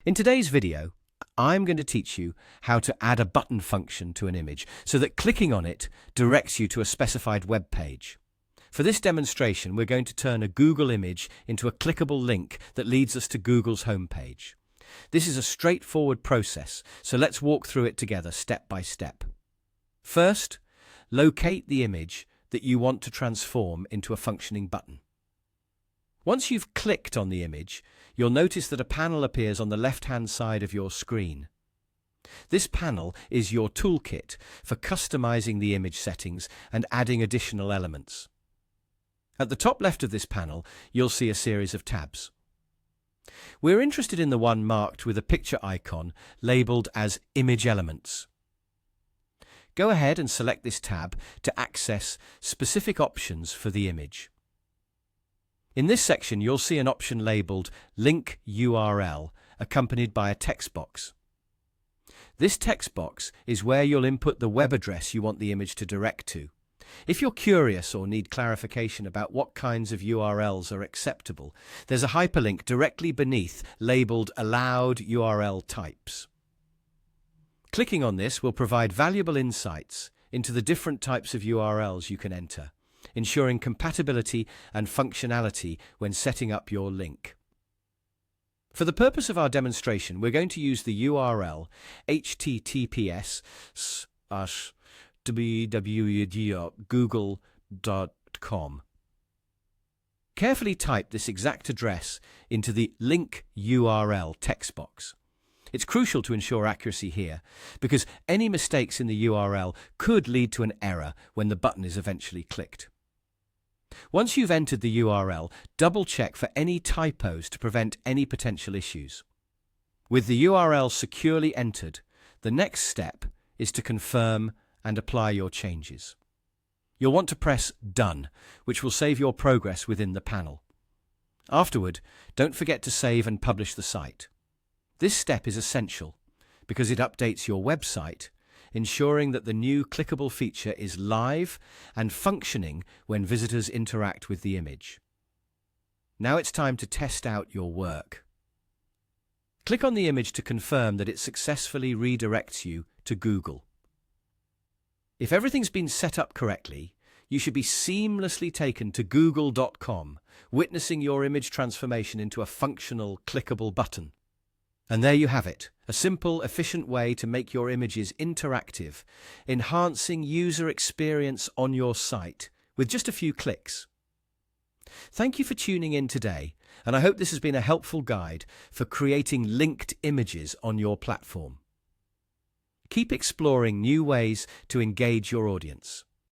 In today's video, I'm going to teach you how to add a button function to an image so that clicking on it directs you to a specified web page. For this demonstration, we're going to turn a Google image into a clickable link that leads us to Google's homepage. This is a straightforward process, so let's walk through it together step by step. First, locate the image that you want to transform into a functioning button. Once you've clicked on the image, you'll notice that a panel appears on the left-hand side of your screen. This panel is your toolkit for customizing the image settings and adding additional elements. At the top left of this panel, you'll see a series of tabs. We're interested in the one marked with a picture icon labeled as Image Elements. Go ahead and select this tab to access specific options for the image. In this section, you'll see an option labeled Link URL, accompanied by a text box. This text box is where you'll input the web address you want the image to direct to. If you're curious or need clarification about what kinds of URLs are acceptable, there's a hyperlink directly beneath labeled Allowed URL Types. Clicking on this will provide valuable insights into the different types of URLs you can enter, ensuring compatibility and functionality when setting up your link. For the purpose of our demonstration, we're going to use the URL https://www.google.com. Carefully type this exact address into the Link URL text box. It's crucial to ensure accuracy here, because any mistakes in the URL could lead to an error when the button is eventually clicked. Once you've entered the URL, double-check for any typos to prevent any potential issues. With the URL securely entered, the next step is to confirm and apply your changes. You'll want to press Done, which will save your progress within the panel. Afterward, don't forget to save and publish the site. This step is essential because it updates your website, ensuring that the new clickable feature is live and functioning when visitors interact with the image. Now it's time to test out your work. Click on the image to confirm that it successfully redirects you to Google. If everything's been set up correctly, you should be seamlessly taken to google.com, witnessing your image transformation into a functional, clickable button. And there you have it, a simple, efficient way to make your images interactive, enhancing user experience on your site with just a few clicks. Thank you for tuning in today, and I hope this has been a helpful guide for creating linked images on your platform. Keep exploring new ways to engage your audience.